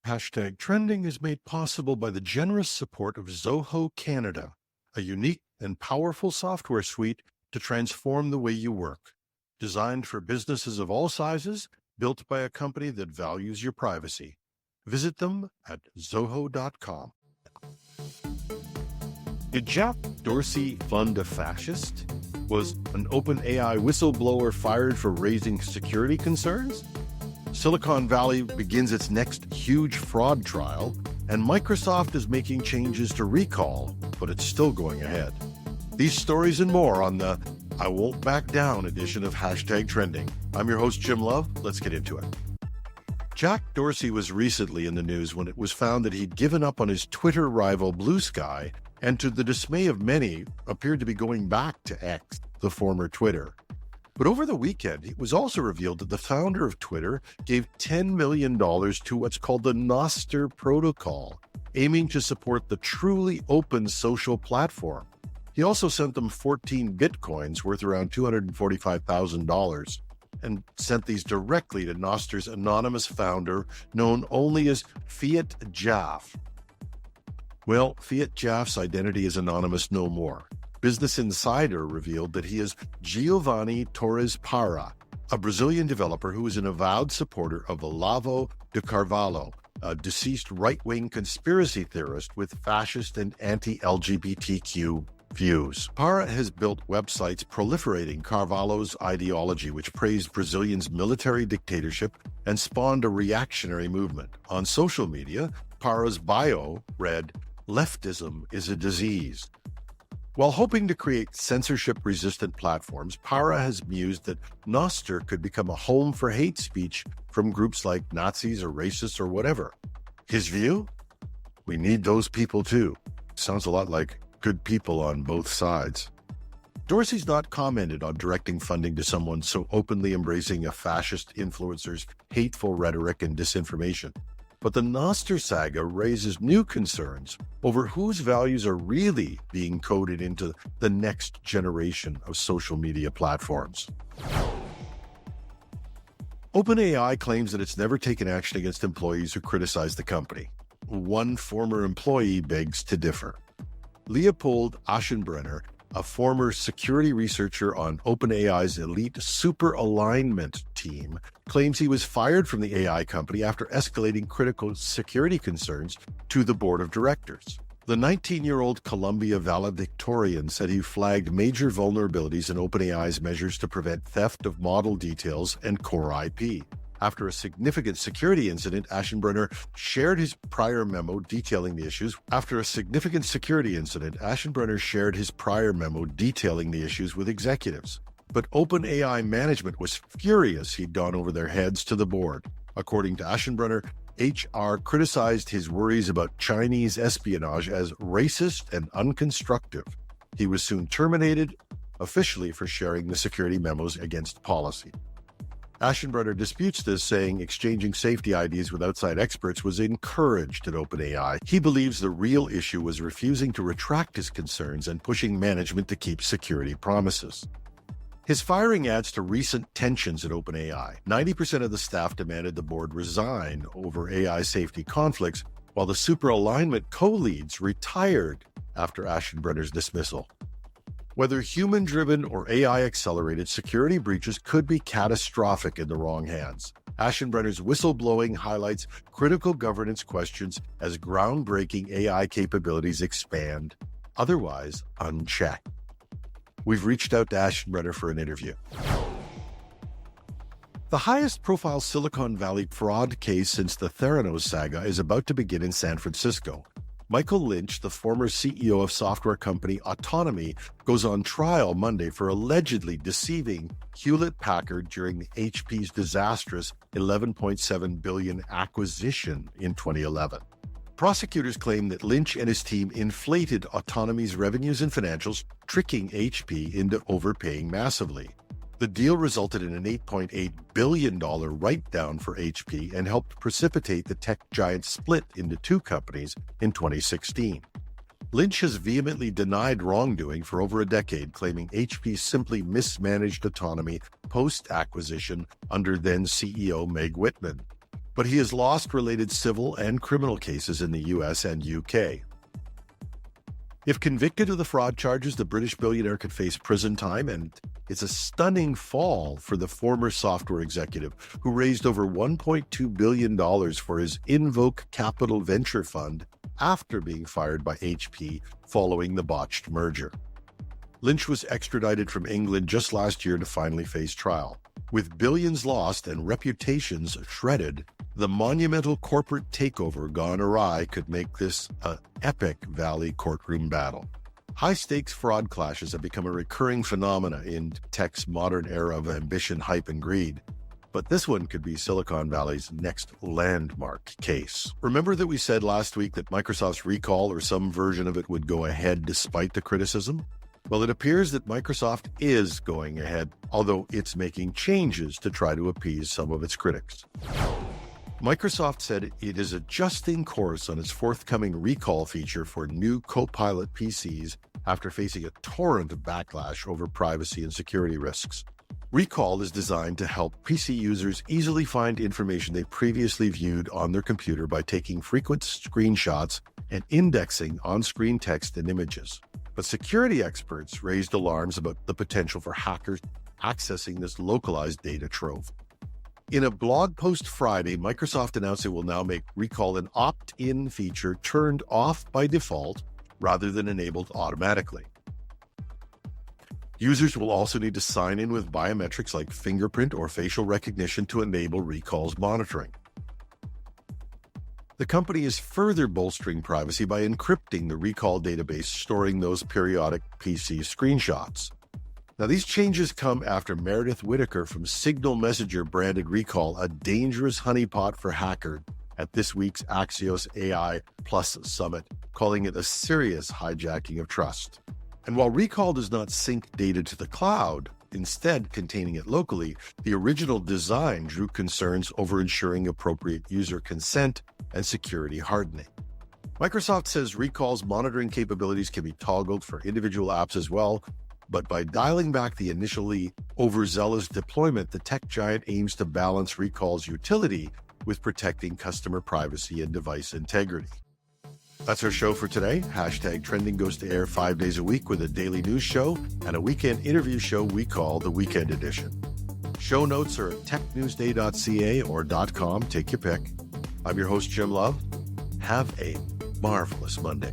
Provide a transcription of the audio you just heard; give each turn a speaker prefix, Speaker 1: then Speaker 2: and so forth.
Speaker 1: Hashtag Trending is made possible by the generous support of Zoho Canada, a unique and powerful software suite to transform the way you work. Designed for businesses of all sizes, built by a company that values your privacy. Visit them at zoho.com. Did Jack Dorsey fund a fascist? Was an OpenAI whistleblower fired for raising security concerns? Silicon Valley begins its next huge fraud trial, and Microsoft is making changes to recall, but it's still going ahead. These stories and more on the I Won't Back Down edition of Hashtag Trending. I'm your host, Jim Love. Let's get into it. Jack Dorsey was recently in the news when it was found that he'd given up on his Twitter rival Blue Sky, and to the dismay of many, appeared to be going back to X, the former Twitter. But over the weekend, it was also revealed that the founder of Twitter gave $10 million to what's called the Nostr protocol, aiming to support the truly open social platform. He also sent them 14 bitcoins worth around $245,000 and sent these directly to Nostr's anonymous founder, known only as Fiat Jaff. Well, Fiat Jaff's identity is anonymous no more. Business Insider revealed that he is Giovanni Torres Parra, a Brazilian developer who is an avowed supporter of Olavo de Carvalho, a deceased right-wing conspiracy theorist with fascist and anti-LGBTQ views. Parra has built websites proliferating Carvalho's ideology, which praised Brazilians' military dictatorship and spawned a reactionary movement. On social media, Parra's bio read, "Leftism is a disease." While hoping to create censorship-resistant platforms, Parra has mused that Nostr could become a home for hate speech from groups like Nazis or racists or whatever. His view? We need those people too. Sounds a lot like good people on both sides. Dorsey's not commented on directing funding to someone so openly embracing a fascist influencer's hateful rhetoric and disinformation. But the Nostr saga raises new concerns over whose values are really being coded into the next generation of social media platforms. OpenAI claims that it's never taken action against employees who criticize the company. One former employee begs to differ. Leopold Aschenbrenner, a former security researcher on OpenAI's elite super alignment team, claims he was fired from the AI company after escalating critical security concerns to the board of directors. The 19-year-old Columbia valedictorian said he flagged major vulnerabilities in OpenAI's measures to prevent theft of model details and core IP. After a significant security incident, Aschenbrenner shared his prior memo detailing the issues. Shared his prior memo detailing the issues with executives. But OpenAI management was furious he'd gone over their heads to the board. According to Aschenbrenner, HR criticized his worries about Chinese espionage as racist and unconstructive. He was soon terminated, officially for sharing the security memos against policy. Aschenbrenner disputes this, saying exchanging safety IDs with outside experts was encouraged at OpenAI. He believes the real issue was refusing to retract his concerns and pushing management to keep security promises. His firing adds to recent tensions at OpenAI. 90% of the staff demanded the board resign over AI safety conflicts, while the super alignment co-leads retired after Aschenbrenner's dismissal. Whether human-driven or AI-accelerated, security breaches could be catastrophic in the wrong hands. Aschenbrenner's whistleblowing highlights critical governance questions as groundbreaking AI capabilities expand, otherwise unchecked. We've reached out to Aschenbrenner for an interview. The highest-profile Silicon Valley fraud case since the Theranos saga is about to begin in San Francisco. Michael Lynch, the former CEO of software company Autonomy, goes on trial Monday for allegedly deceiving Hewlett-Packard during the HP's disastrous $11.7 billion acquisition in 2011. Prosecutors claim that Lynch and his team inflated Autonomy's revenues and financials, tricking HP into overpaying massively. The deal resulted in an $8.8 billion write-down for HP and helped precipitate the tech giant's split into two companies in 2016. Lynch has vehemently denied wrongdoing for over a decade, claiming HP simply mismanaged Autonomy post-acquisition under then CEO Meg Whitman. but he has lost related civil and criminal cases in the US and UK. If convicted of the fraud charges, the British billionaire could face prison time, and it's a stunning fall for the former software executive who raised over $1.2 billion for his Invoke Capital venture fund after being fired by HP following the botched merger. Lynch was extradited from England just last year to finally face trial. With billions lost and reputations shredded, the monumental corporate takeover gone awry could make this an epic Valley courtroom battle. High-stakes fraud clashes have become a recurring phenomena in tech's modern era of ambition, hype, and greed. But this one could be Silicon Valley's next landmark case. Remember that we said last week that Microsoft's recall or some version of it would go ahead despite the criticism? Well, it appears that Microsoft is going ahead, although it's making changes to try to appease some of its critics. Microsoft said it is adjusting course on its forthcoming recall feature for new Copilot PCs after facing a torrent of backlash over privacy and security risks. Recall is designed to help PC users easily find information they previously viewed on their computer by taking frequent screenshots and indexing on-screen text and images. But security experts raised alarms about the potential for hackers accessing this localized data trove. In a blog post Friday, Microsoft announced it will now make Recall an opt-in feature turned off by default rather than enabled automatically. Users will also need to sign in with biometrics like fingerprint or facial recognition to enable Recall's monitoring. The company is further bolstering privacy by encrypting the Recall database, storing those periodic PC screenshots. Now, these changes come after Meredith Whittaker from Signal Messenger branded Recall a dangerous honeypot for hackers at this week's Axios AI Plus Summit, calling it a serious hijacking of trust. And while Recall does not sync data to the cloud, instead containing it locally, the original design drew concerns over ensuring appropriate user consent and security hardening. Microsoft says Recall's monitoring capabilities can be toggled for individual apps as well, but by dialing back the initially overzealous deployment, the tech giant aims to balance Recall's utility with protecting customer privacy and device integrity. That's our show for today. #Trending goes to air 5 days a week with a daily news show and a weekend interview show we call the Weekend Edition. Show notes are at technewsday.ca or .com. Take your pick. I'm your host, Jim Love. Have a marvelous Monday.